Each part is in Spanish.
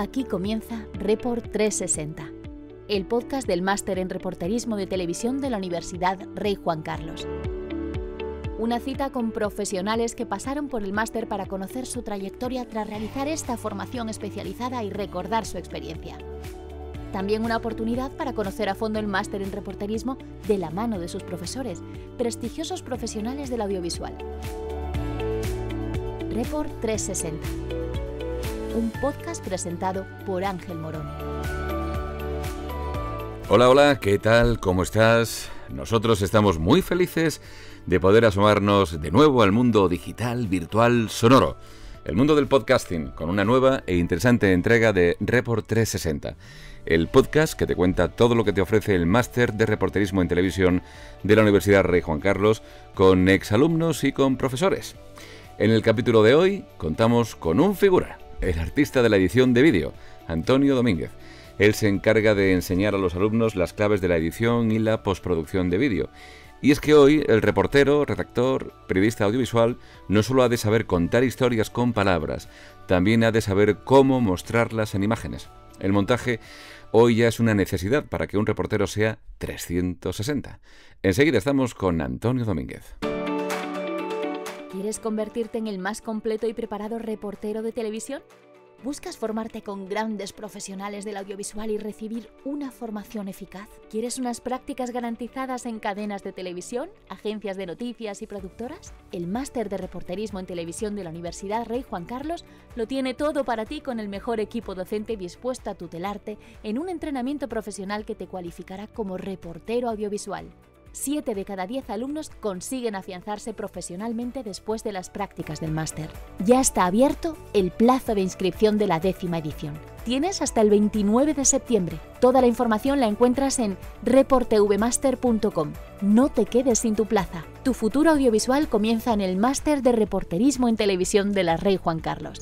Aquí comienza Report 360, el podcast del Máster en Reporterismo de Televisión de la Universidad Rey Juan Carlos. Una cita con profesionales que pasaron por el máster para conocer su trayectoria tras realizar esta formación especializada y recordar su experiencia. También una oportunidad para conocer a fondo el máster en reporterismo de la mano de sus profesores, prestigiosos profesionales del audiovisual. Report 360, un podcast presentado por Ángel Morón. Hola, hola, ¿qué tal? ¿Cómo estás? Nosotros estamos muy felices de poder asomarnos de nuevo al mundo digital, virtual, sonoro. El mundo del podcasting, con una nueva e interesante entrega de Report 360. El podcast que te cuenta todo lo que te ofrece el Máster de Reporterismo en Televisión de la Universidad Rey Juan Carlos, con exalumnos y con profesores. En el capítulo de hoy contamos con un figura, el artista de la edición de vídeo, Antonio Domínguez. Él se encarga de enseñar a los alumnos las claves de la edición y la postproducción de vídeo. Y es que hoy el reportero, redactor, periodista audiovisual no solo ha de saber contar historias con palabras, también ha de saber cómo mostrarlas en imágenes. El montaje hoy ya es una necesidad para que un reportero sea 360. Enseguida estamos con Antonio Domínguez. ¿Quieres convertirte en el más completo y preparado reportero de televisión? ¿Buscas formarte con grandes profesionales del audiovisual y recibir una formación eficaz? ¿Quieres unas prácticas garantizadas en cadenas de televisión, agencias de noticias y productoras? El Máster de Reporterismo en Televisión de la Universidad Rey Juan Carlos lo tiene todo para ti, con el mejor equipo docente dispuesto a tutelarte en un entrenamiento profesional que te cualificará como reportero audiovisual. 7 de cada 10 alumnos consiguen afianzarse profesionalmente después de las prácticas del máster. Ya está abierto el plazo de inscripción de la 10ª edición. Tienes hasta el 29 de septiembre. Toda la información la encuentras en reportvmaster.com. No te quedes sin tu plaza. Tu futuro audiovisual comienza en el Máster de Reporterismo en Televisión de la Rey Juan Carlos.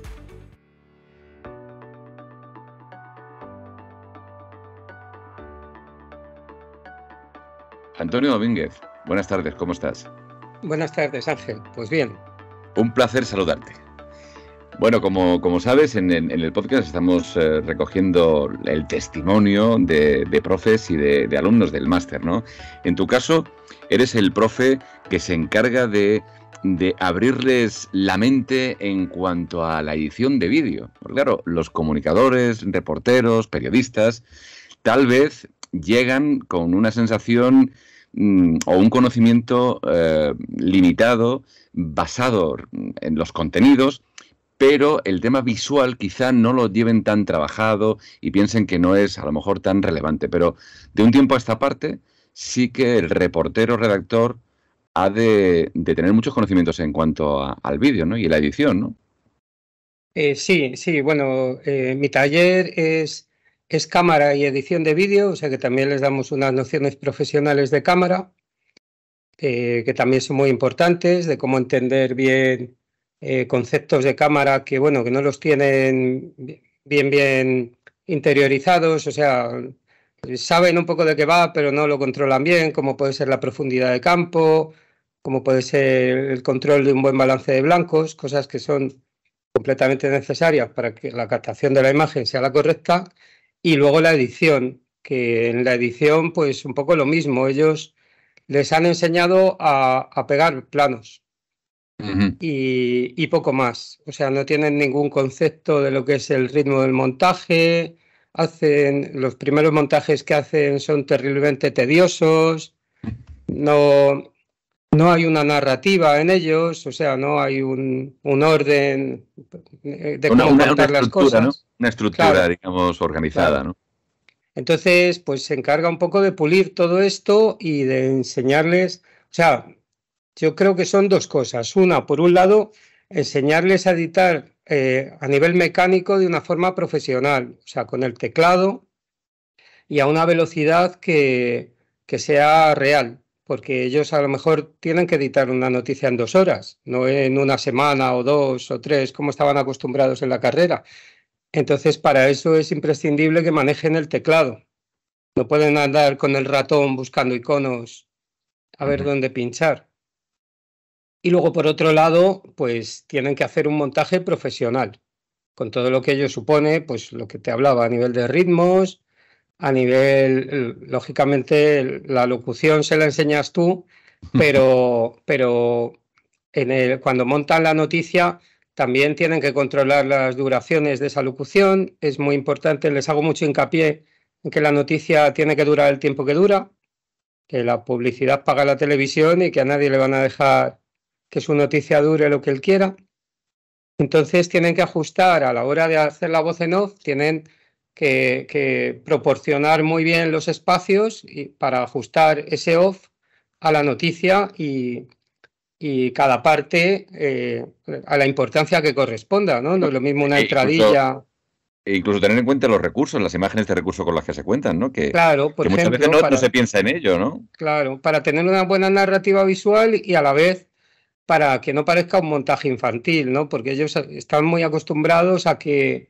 Antonio Domínguez, buenas tardes, ¿cómo estás? Buenas tardes, Ángel. Pues bien. Un placer saludarte. Bueno, como sabes, en el podcast estamos recogiendo el testimonio de profes y de alumnos del máster, ¿no? En tu caso, eres el profe que se encarga de abrirles la mente en cuanto a la edición de vídeo. Porque claro, los comunicadores, reporteros, periodistas, tal vez llegan con una sensación o un conocimiento limitado, basado en los contenidos, pero el tema visual quizá no lo lleven tan trabajado y piensen que no es a lo mejor tan relevante. Pero de un tiempo a esta parte sí que el reportero, redactor, ha de tener muchos conocimientos en cuanto al vídeo, ¿no? Y la edición, ¿no? Sí, bueno, mi taller es cámara y edición de vídeo, o sea que también les damos unas nociones profesionales de cámara, que también son muy importantes, de cómo entender bien conceptos de cámara que, bueno, que no los tienen bien interiorizados, o sea, saben un poco de qué va, pero no lo controlan bien, como puede ser la profundidad de campo, como puede ser el control de un buen balance de blancos, cosas que son completamente necesarias para que la captación de la imagen sea la correcta. Y luego la edición, que en la edición pues un poco lo mismo. Ellos les han enseñado a pegar planos y poco más. O sea, no tienen ningún concepto de lo que es el ritmo del montaje. Los primeros montajes que hacen son terriblemente tediosos. No hay una narrativa en ellos, o sea, no hay un orden de cómo contar las cosas, ¿no? Una estructura, claro, digamos, organizada, claro, ¿no? Entonces, pues se encarga un poco de pulir todo esto y de enseñarles, o sea, yo creo que son dos cosas. Una, por un lado, enseñarles a editar a nivel mecánico de una forma profesional, o sea, con el teclado y a una velocidad que sea real. Porque ellos a lo mejor tienen que editar una noticia en 2 horas, no en una semana o 2 o 3, como estaban acostumbrados en la carrera. Entonces, para eso es imprescindible que manejen el teclado. No pueden andar con el ratón buscando iconos a ver dónde pinchar. Y luego, por otro lado, pues tienen que hacer un montaje profesional. con todo lo que ello supone, pues lo que te hablaba a nivel de ritmos, a nivel, lógicamente, la locución se la enseñas tú, pero cuando montan la noticia también tienen que controlar las duraciones de esa locución. Es muy importante, les hago mucho hincapié en que la noticia tiene que durar el tiempo que dura, que la publicidad paga la televisión y que a nadie le van a dejar que su noticia dure lo que él quiera. Entonces tienen que ajustar a la hora de hacer la voz en off, tienen que proporcionar muy bien los espacios para ajustar ese off a la noticia y cada parte a la importancia que corresponda, ¿no? No es lo mismo una entradilla. Incluso tener en cuenta los recursos, las imágenes de recursos con las que se cuentan, ¿no? Claro, por ejemplo, muchas veces no se piensa en ello, ¿no? Claro, para tener una buena narrativa visual y a la vez para que no parezca un montaje infantil, ¿no? Porque ellos están muy acostumbrados a que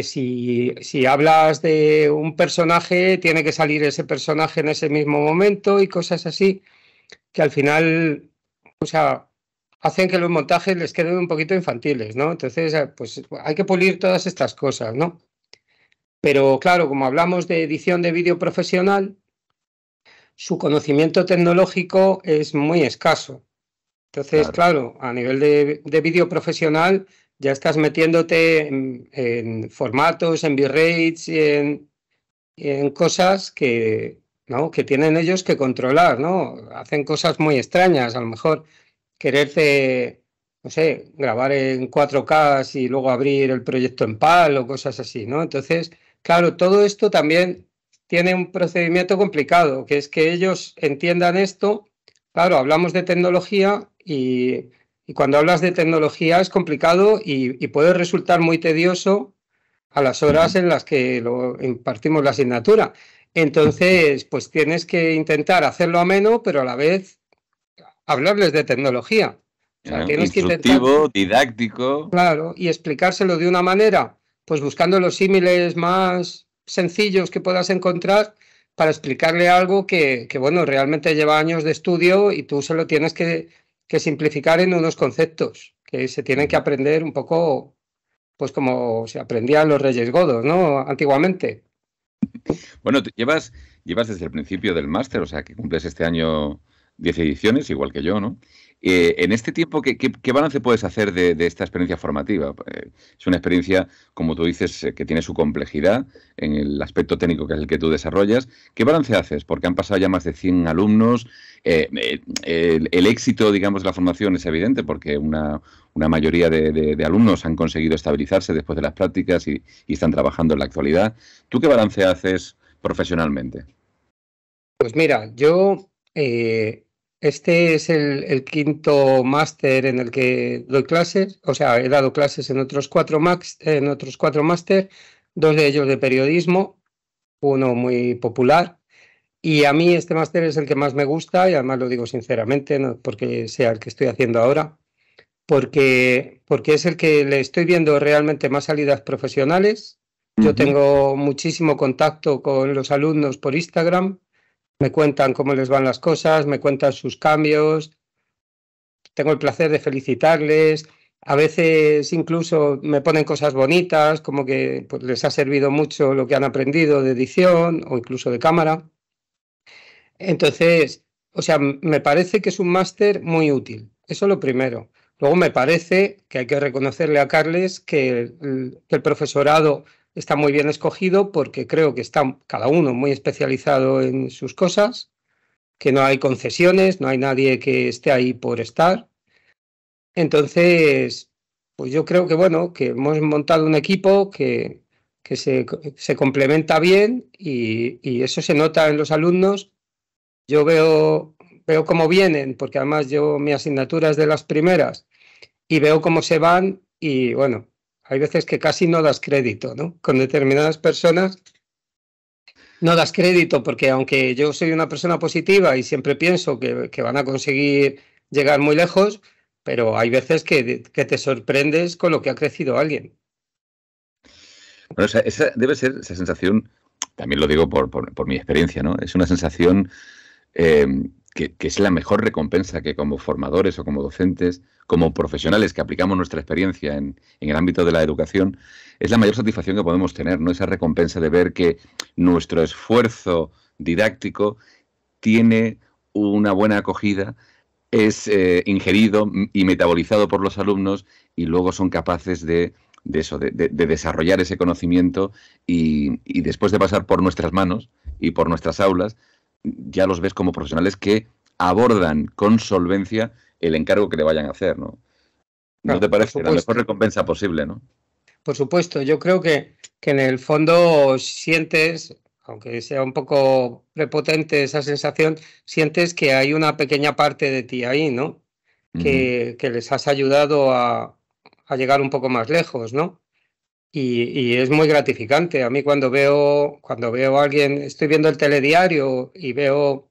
si hablas de un personaje, tiene que salir ese personaje en ese mismo momento y cosas así, que al final, o sea, hacen que los montajes les queden un poquito infantiles, ¿no? Entonces, pues hay que pulir todas estas cosas, ¿no? Pero claro, como hablamos de edición de vídeo profesional, su conocimiento tecnológico es muy escaso. Entonces, claro, a nivel de vídeo profesional ya estás metiéndote en formatos, en bitrates y en cosas que, ¿no?, que tienen ellos que controlar, ¿no? Hacen cosas muy extrañas, a lo mejor quererte, no sé, grabar en 4K y luego abrir el proyecto en PAL o cosas así, ¿no? Entonces, claro, todo esto también tiene un procedimiento complicado, que es que ellos entiendan esto. Claro, hablamos de tecnología y cuando hablas de tecnología es complicado y puede resultar muy tedioso a las horas en las que impartimos la asignatura. Entonces, pues tienes que intentar hacerlo ameno, pero a la vez hablarles de tecnología. O sea, tienes instructivo, que intentar, didáctico. Claro, y explicárselo de una manera, pues buscando los símiles más sencillos que puedas encontrar para explicarle algo que bueno, realmente lleva años de estudio y tú se lo tienes que simplificar en unos conceptos que se tienen que aprender un poco, pues como se aprendían los Reyes Godos, ¿no? Antiguamente. Bueno, llevas desde el principio del máster, o sea, que cumples este año 10 ediciones, igual que yo, ¿no? En este tiempo, ¿qué balance puedes hacer de esta experiencia formativa? Es una experiencia, como tú dices, que tiene su complejidad en el aspecto técnico que es el que tú desarrollas. ¿Qué balance haces? Porque han pasado ya más de 100 alumnos. El éxito, digamos, de la formación es evidente porque una mayoría de alumnos han conseguido estabilizarse después de las prácticas y están trabajando en la actualidad. ¿Tú qué balance haces profesionalmente? Pues mira, yo... este es el quinto máster en el que doy clases, o sea, he dado clases en otros cuatro máster, 2 de ellos de periodismo, uno muy popular, y a mí este máster es el que más me gusta y además lo digo sinceramente, no porque sea el que estoy haciendo ahora, porque es el que le estoy viendo realmente más salidas profesionales. Yo tengo muchísimo contacto con los alumnos por Instagram. Me cuentan cómo les van las cosas, me cuentan sus cambios, tengo el placer de felicitarles, a veces incluso me ponen cosas bonitas, como que pues, les ha servido mucho lo que han aprendido de edición o incluso de cámara. Entonces, o sea, me parece que es un máster muy útil, eso es lo primero. Luego me parece que hay que reconocerle a Carles que el profesorado está muy bien escogido porque creo que está cada uno muy especializado en sus cosas, que no hay concesiones, no hay nadie que esté ahí por estar. Entonces, pues yo creo que bueno, que hemos montado un equipo que se complementa bien y eso se nota en los alumnos. Yo veo cómo vienen, porque además mi asignatura es de las primeras y veo cómo se van y bueno, hay veces que casi no das crédito, ¿no? Con determinadas personas no das crédito porque aunque yo soy una persona positiva y siempre pienso que van a conseguir llegar muy lejos, pero hay veces que te sorprendes con lo que ha crecido alguien. Bueno, esa debe ser esa sensación, también lo digo por mi experiencia, ¿no? Es una sensación que es la mejor recompensa que como formadores o como docentes, como profesionales que aplicamos nuestra experiencia en el ámbito de la educación, es la mayor satisfacción que podemos tener, ¿no? Esa recompensa de ver que nuestro esfuerzo didáctico tiene una buena acogida, es ingerido y metabolizado por los alumnos y luego son capaces de desarrollar ese conocimiento y después de pasar por nuestras manos y por nuestras aulas, ya los ves como profesionales que abordan con solvencia el encargo que le vayan a hacer, ¿no? ¿No te parece la mejor recompensa posible, no? Por supuesto, yo creo que en el fondo sientes, aunque sea un poco prepotente esa sensación, sientes que hay una pequeña parte de ti ahí, ¿no? Que les has ayudado a llegar un poco más lejos, ¿no? Y es muy gratificante. A mí cuando veo a alguien, estoy viendo el telediario y veo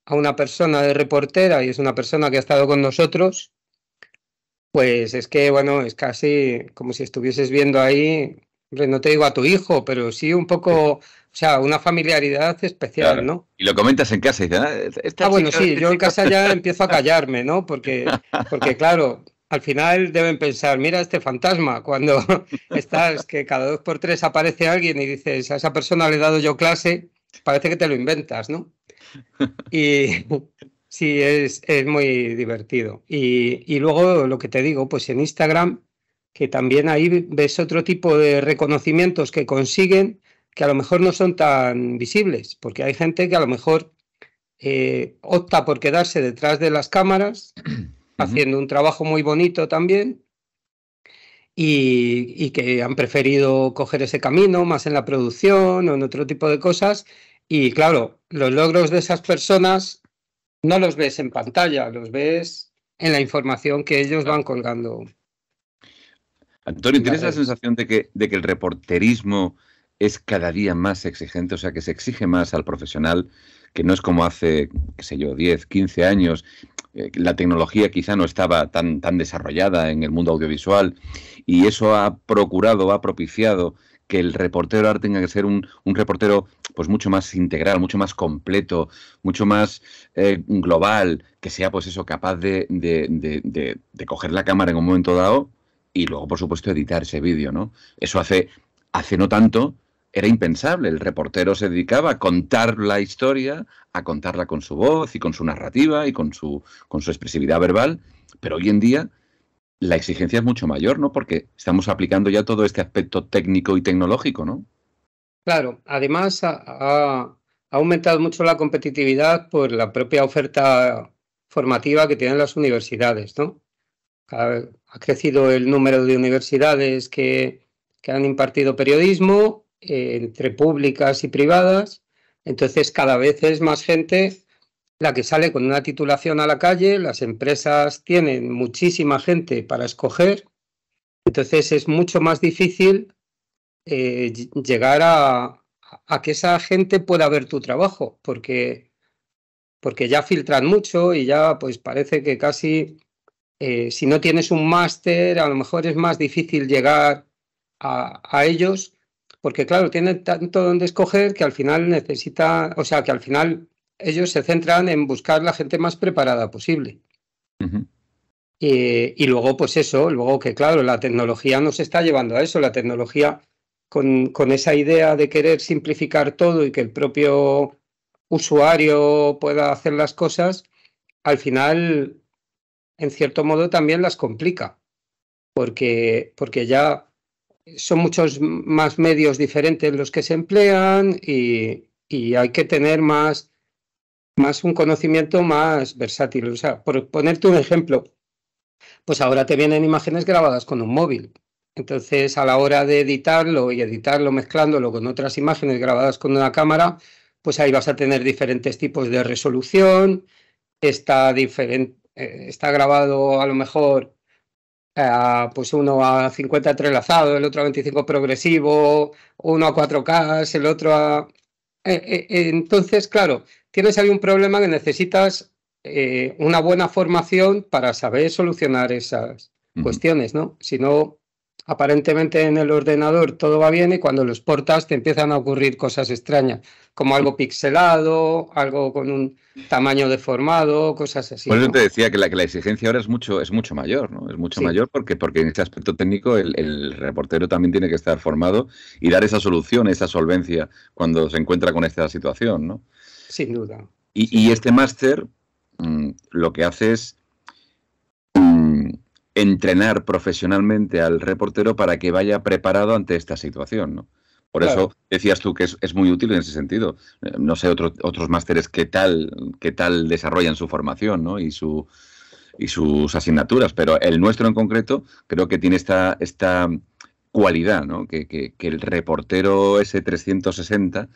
a una persona de reportera y es una persona que ha estado con nosotros, pues es que, bueno, es casi como si estuvieses viendo ahí, hombre, no te digo a tu hijo, pero sí un poco, o sea, una familiaridad especial, claro, ¿no? Y lo comentas en casa y dices, bueno, sí, yo en casa ya empiezo a callarme, ¿no? Porque claro, al final deben pensar, mira este fantasma, cuando estás que cada 2 por 3 aparece alguien y dices, a esa persona le he dado yo clase, parece que te lo inventas, ¿no? Y sí, es muy divertido. Y luego lo que te digo, pues en Instagram, que también ahí ves otro tipo de reconocimientos que consiguen que a lo mejor no son tan visibles, porque hay gente que a lo mejor opta por quedarse detrás de las cámaras, haciendo un trabajo muy bonito también, y que han preferido coger ese camino más en la producción o en otro tipo de cosas. Y claro, los logros de esas personas no los ves en pantalla, los ves en la información que ellos van colgando. Antonio, ¿tienes la sensación de que el reporterismo es cada día más exigente? O sea, que se exige más al profesional, que no es como hace, qué sé yo, 10, 15 años. La tecnología quizá no estaba tan desarrollada en el mundo audiovisual y eso ha propiciado que el reportero ahora tenga que ser un reportero pues mucho más integral, mucho más completo, mucho más global, que sea pues eso, capaz de coger la cámara en un momento dado y luego, por supuesto, editar ese vídeo, ¿no? Eso hace no tanto era impensable. El reportero se dedicaba a contar la historia, a contarla con su voz y con su narrativa y con su expresividad verbal, pero hoy en día la exigencia es mucho mayor, ¿no? Porque estamos aplicando ya todo este aspecto técnico y tecnológico, ¿no? Claro, además ha aumentado mucho la competitividad por la propia oferta formativa que tienen las universidades, ¿no? Ha crecido el número de universidades que han impartido periodismo, entre públicas y privadas, entonces cada vez es más gente la que sale con una titulación a la calle, las empresas tienen muchísima gente para escoger, entonces es mucho más difícil llegar a que esa gente pueda ver tu trabajo, porque ya filtran mucho y ya pues parece que casi si no tienes un máster a lo mejor es más difícil llegar a ellos, porque claro, tienen tanto donde escoger que al final que al final ellos se centran en buscar la gente más preparada posible. Y luego, pues eso, luego que claro, la tecnología nos está llevando a eso, la tecnología con esa idea de querer simplificar todo y que el propio usuario pueda hacer las cosas, al final, en cierto modo, también las complica, porque ya son muchos más medios diferentes los que se emplean y hay que tener más un conocimiento más versátil. O sea, por ponerte un ejemplo, pues ahora te vienen imágenes grabadas con un móvil. Entonces, a la hora de editarlo mezclándolo con otras imágenes grabadas con una cámara, pues ahí vas a tener diferentes tipos de resolución. Está grabado a lo mejor pues uno a 50 entrelazado, el otro a 25 progresivo, uno a 4K, el otro a... entonces, claro, tienes ahí un problema que necesitas una buena formación para saber solucionar esas cuestiones, ¿no? Si no, aparentemente en el ordenador todo va bien y cuando lo exportas te empiezan a ocurrir cosas extrañas, como algo pixelado, algo con un tamaño deformado, cosas así, Por eso ¿no? te decía que la exigencia ahora es mucho mayor, ¿no? Es mucho Sí, mayor porque en este aspecto técnico el reportero también tiene que estar formado y dar esa solución, esa solvencia cuando se encuentra con esta situación, ¿no? sin duda. Y este máster lo que hace es mm, entrenar profesionalmente al reportero para que vaya preparado ante esta situación, ¿no? Por Claro. eso decías tú que es muy útil en ese sentido. No sé otros másteres qué tal desarrollan su formación, ¿no? Y sus asignaturas, pero el nuestro en concreto creo que tiene esta cualidad, ¿no? Que el reportero ese 360,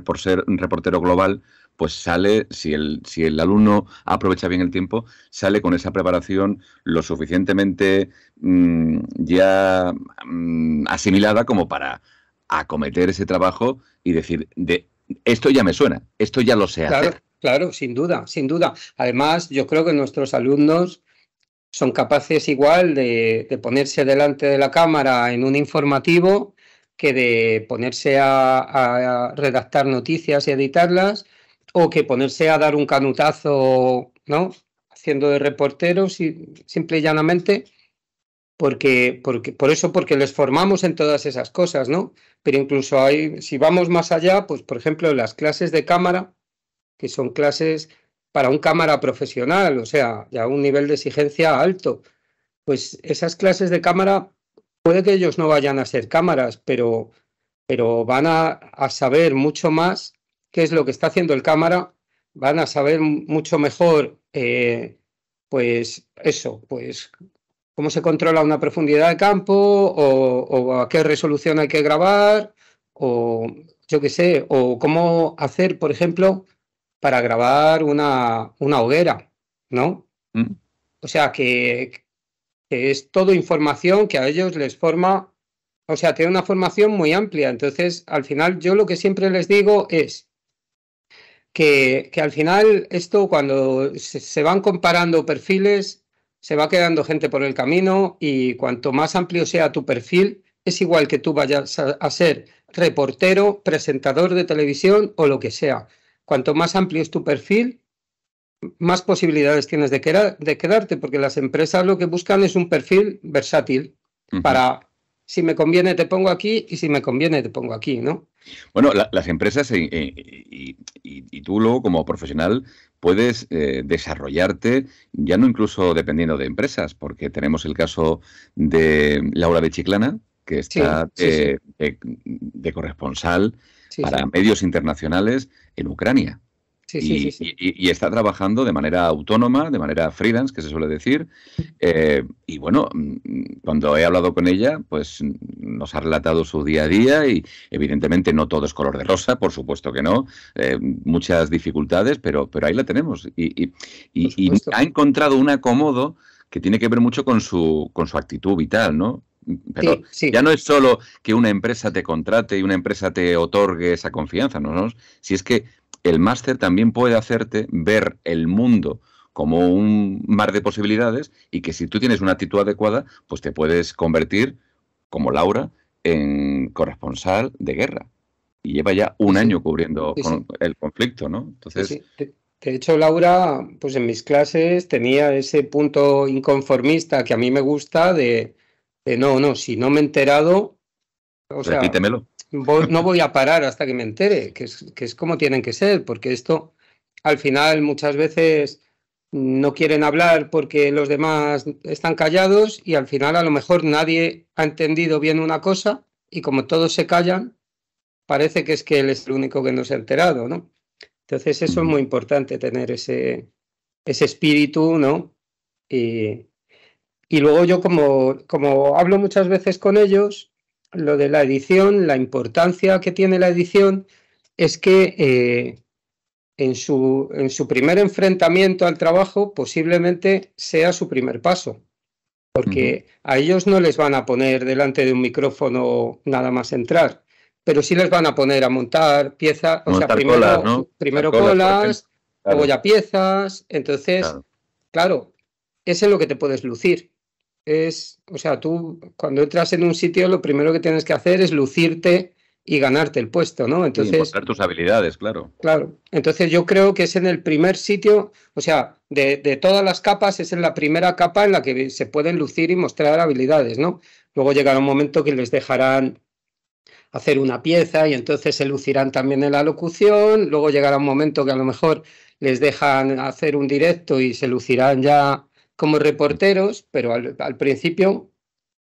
por ser un reportero global, pues sale, si el alumno aprovecha bien el tiempo, sale con esa preparación lo suficientemente ya asimilada como para acometer ese trabajo y decir, esto ya me suena, esto ya lo sé Claro, hacer. claro, sin duda, sin duda. Además, yo creo que nuestros alumnos son capaces igual de ponerse delante de la cámara en un informativo que de ponerse a redactar noticias y editarlas, o que ponerse a dar un canutazo, ¿no? Haciendo de reporteros y simple y llanamente, porque les formamos en todas esas cosas, ¿no? Pero incluso hay, si vamos más allá, pues por ejemplo, las clases de cámara, que son clases para un cámara profesional, o sea, ya un nivel de exigencia alto. Pues esas clases de cámara, puede que ellos no vayan a ser cámaras, pero van a saber mucho más qué es lo que está haciendo el cámara, van a saber mucho mejor, pues eso, pues cómo se controla una profundidad de campo o a qué resolución hay que grabar, o yo qué sé, o cómo hacer, por ejemplo, para grabar una hoguera, ¿no? ¿Mm? O sea, que es todo información que a ellos les forma, o sea, tiene una formación muy amplia. Entonces, al final, yo lo que siempre les digo es que al final esto, cuando se van comparando perfiles, se va quedando gente por el camino y cuanto más amplio sea tu perfil, es igual que tú vayas a ser reportero, presentador de televisión o lo que sea. Cuanto más amplio es tu perfil, más posibilidades tienes de quedarte, porque las empresas lo que buscan es un perfil versátil Ujú. para, si me conviene te pongo aquí y si me conviene te pongo aquí, ¿no? Bueno, las empresas y tú luego como profesional puedes desarrollarte, ya no incluso dependiendo de empresas, porque tenemos el caso de Laura de Chiclana, que Sí, está sí, sí, de corresponsal sí, para sí, medios internacionales en Ucrania. sí, sí, sí, Y, sí. está trabajando de manera autónoma, de manera freelance, que se suele decir. Y bueno, cuando he hablado con ella, pues nos ha relatado su día a día y evidentemente no todo es color de rosa, por supuesto que no, muchas dificultades, pero ahí la tenemos. Por Y supuesto. ha encontrado un acomodo que tiene que ver mucho con su actitud vital, ¿no? Pero Sí, ya sí, no es solo que una empresa te contrate y una empresa te otorgue esa confianza, ¿no? Si es que el máster también puede hacerte ver el mundo como un mar de posibilidades y que si tú tienes una actitud adecuada, pues te puedes convertir, como Laura, en corresponsal de guerra. Y lleva ya sí, un sí, año cubriendo sí, sí, el conflicto, ¿no? sí, Entonces, sí. De hecho, Laura, pues en mis clases tenía ese punto inconformista que a mí me gusta de no, no, si no me he enterado, o sea, repítemelo. no voy a parar hasta que me entere, que es como tienen que ser, porque esto al final muchas veces no quieren hablar porque los demás están callados y al final a lo mejor nadie ha entendido bien una cosa y como todos se callan, parece que es que él es el único que no se ha enterado, ¿no? Entonces eso es Ujú. muy importante, tener ese espíritu, ¿no? Y, y luego yo como hablo muchas veces con ellos, lo de la edición, la importancia que tiene la edición es que en su primer enfrentamiento al trabajo posiblemente sea su primer paso, Ujú. porque a ellos no les van a poner delante de un micrófono nada más entrar, pero sí les van a poner a montar piezas, o sea, Montar colas, primero, ¿no? Montar primero colas, por ejemplo. colas, luego Claro, ya piezas, entonces, claro. claro, es en lo que te puedes lucir. o sea, tú cuando entras en un sitio lo primero que tienes que hacer es lucirte y ganarte el puesto, ¿no? Y Entonces, demostrar tus habilidades, claro. claro, entonces yo creo que es en el primer sitio, o sea, de todas las capas es en la primera capa en la que se pueden lucir y mostrar habilidades, ¿no? Luego llegará un momento que les dejarán hacer una pieza y entonces se lucirán también en la locución, luego llegará un momento que a lo mejor les dejan hacer un directo y se lucirán ya como reporteros, pero al principio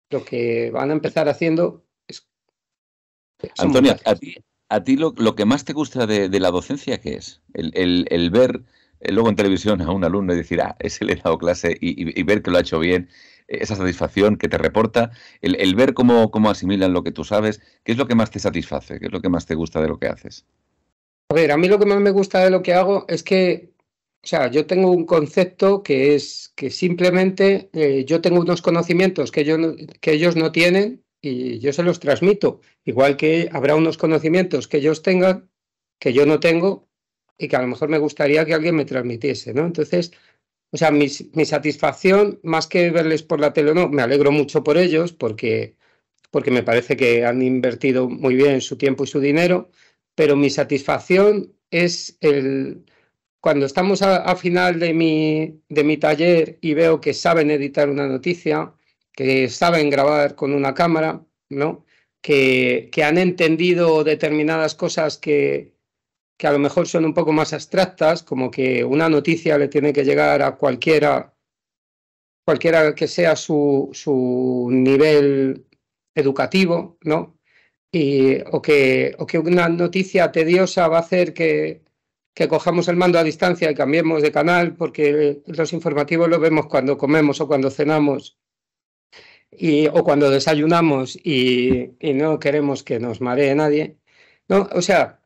lo que van a empezar haciendo es... son Antonio, montajes. a ti lo que más te gusta de la docencia, ¿qué es? El ver luego en televisión a un alumno y decir, ese le he dado clase y ver que lo ha hecho bien, esa satisfacción que te reporta, el ver cómo asimilan lo que tú sabes, ¿qué es lo que más te satisface? ¿Qué es lo que más te gusta de lo que haces? A ver, a mí lo que más me gusta de lo que hago es que, o sea, yo tengo un concepto que es que simplemente yo tengo unos conocimientos que ellos no tienen y yo se los transmito. Igual que habrá unos conocimientos que ellos tengan que yo no tengo y que a lo mejor me gustaría que alguien me transmitiese, ¿no? Entonces, o sea, mi satisfacción, más que verles por la tele, no, me alegro mucho por ellos porque me parece que han invertido muy bien su tiempo y su dinero, pero mi satisfacción es cuando estamos a final de mi taller y veo que saben editar una noticia, que saben grabar con una cámara, ¿no? Que han entendido determinadas cosas que a lo mejor son un poco más abstractas, como que una noticia le tiene que llegar a cualquiera que sea su nivel educativo, ¿no? O que una noticia tediosa va a hacer que cojamos el mando a distancia y cambiemos de canal, porque los informativos los vemos cuando comemos o cuando cenamos o cuando desayunamos y no queremos que nos maree nadie, ¿no? O sea,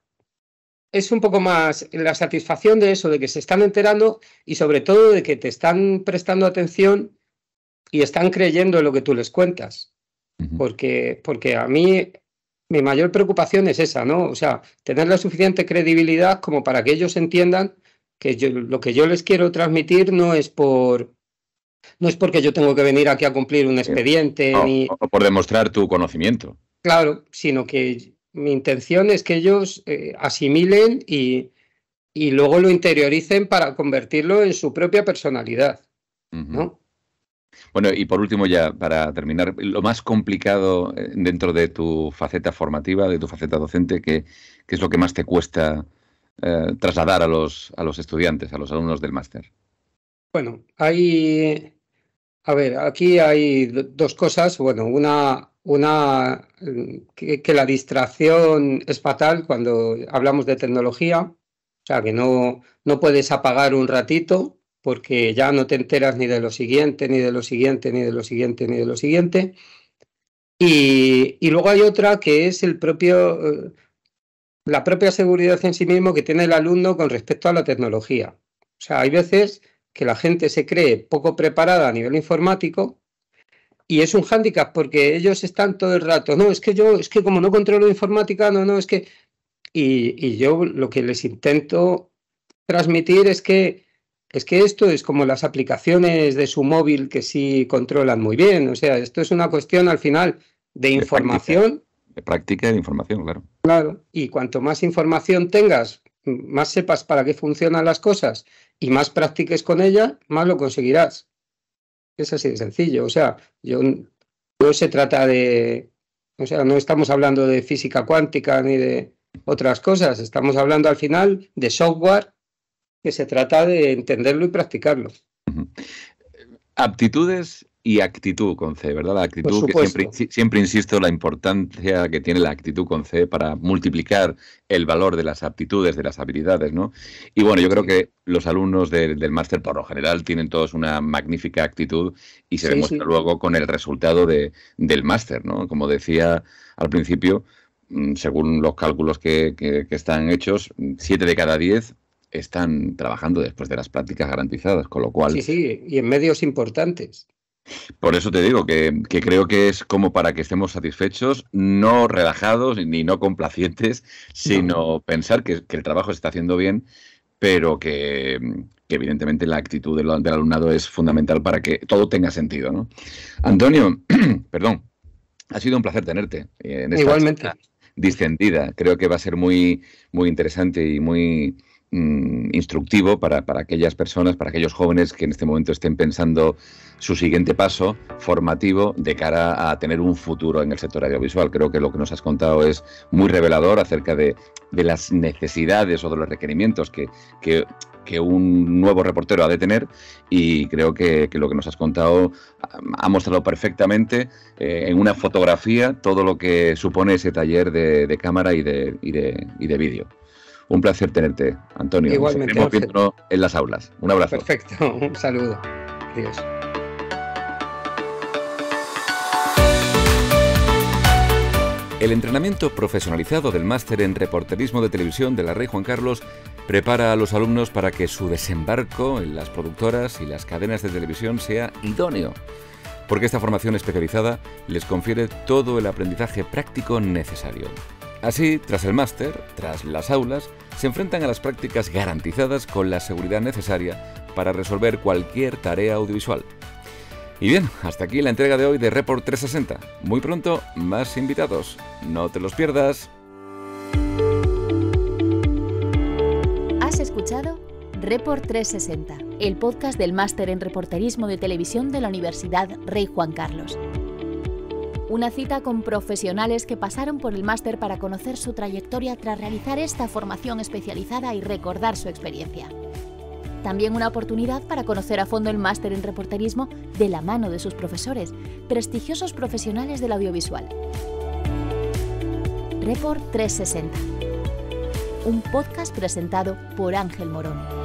es un poco más la satisfacción de eso, de que se están enterando y sobre todo de que te están prestando atención y están creyendo en lo que tú les cuentas. Porque a mí mi mayor preocupación es esa, ¿no? O sea, tener la suficiente credibilidad como para que ellos entiendan que lo que yo les quiero transmitir no es porque yo tengo que venir aquí a cumplir un expediente, ni... O por demostrar tu conocimiento. Claro, sino que mi intención es que ellos asimilen y luego lo interioricen para convertirlo en su propia personalidad, ¿no? Bueno, y por último ya, para terminar, lo más complicado dentro de tu faceta formativa, de tu faceta docente, ¿qué es lo que más te cuesta trasladar a los estudiantes, a los alumnos del máster? Bueno, aquí hay dos cosas. Bueno, una que la distracción es fatal cuando hablamos de tecnología, o sea, que no puedes apagar un ratito porque ya no te enteras ni de lo siguiente, ni de lo siguiente, ni de lo siguiente, ni de lo siguiente. Y luego hay otra que es la propia seguridad en sí mismo que tiene el alumno con respecto a la tecnología. O sea, hay veces que la gente se cree poco preparada a nivel informático y es un hándicap porque ellos están todo el rato, no, es que como no controlo informática, es que... Y yo lo que les intento transmitir es que esto es como las aplicaciones de su móvil que sí controlan muy bien. O sea, esto es una cuestión al final de información. De práctica y de información, claro. Claro, y cuanto más información tengas, más sepas para qué funcionan las cosas y más practiques con ella, más lo conseguirás. Es así de sencillo. O sea, no se trata de... O sea, no estamos hablando de física cuántica ni de otras cosas. Estamos hablando al final de software que se trata de entenderlo y practicarlo. Aptitudes y actitud con C, ¿verdad? La actitud, que siempre insisto, la importancia que tiene la actitud con C para multiplicar el valor de las aptitudes, de las habilidades, ¿no? Y bueno, yo creo que los alumnos del máster, por lo general, tienen todos una magnífica actitud y se demuestra luego con el resultado del máster, ¿no? Como decía al principio, según los cálculos que están hechos, 7 de cada 10 están trabajando después de las prácticas garantizadas, con lo cual... Sí, y en medios importantes. Por eso te digo que creo que es como para que estemos satisfechos, no relajados ni no complacientes, sino pensar que el trabajo se está haciendo bien pero que evidentemente la actitud del alumnado es fundamental para que todo tenga sentido, ¿no? Antonio, perdón, ha sido un placer tenerte en esta Igualmente. distendida. Creo que va a ser muy, muy interesante y muy instructivo para aquellas personas, para aquellos jóvenes que en este momento estén pensando su siguiente paso formativo de cara a tener un futuro en el sector audiovisual. Creo que lo que nos has contado es muy revelador acerca de las necesidades o de los requerimientos que un nuevo reportero ha de tener, y creo que lo que nos has contado ha mostrado perfectamente en una fotografía todo lo que supone ese taller de cámara y de vídeo. Un placer tenerte, Antonio. Igualmente, Nos seguiremos viéndonos en las aulas. Un abrazo. Perfecto, un saludo. Adiós. El entrenamiento profesionalizado del máster en reporterismo de televisión de la Rey Juan Carlos prepara a los alumnos para que su desembarco en las productoras y las cadenas de televisión sea idóneo, porque esta formación especializada les confiere todo el aprendizaje práctico necesario. Así, tras el máster, tras las aulas, se enfrentan a las prácticas garantizadas con la seguridad necesaria para resolver cualquier tarea audiovisual. Y bien, hasta aquí la entrega de hoy de Report 360. Muy pronto, más invitados. No te los pierdas. Has escuchado Report 360, el podcast del Máster en Reporterismo de Televisión de la Universidad Rey Juan Carlos. Una cita con profesionales que pasaron por el máster para conocer su trayectoria tras realizar esta formación especializada y recordar su experiencia. También una oportunidad para conocer a fondo el máster en reporterismo de la mano de sus profesores, prestigiosos profesionales del audiovisual. Report 360, un podcast presentado por Ángel Morón.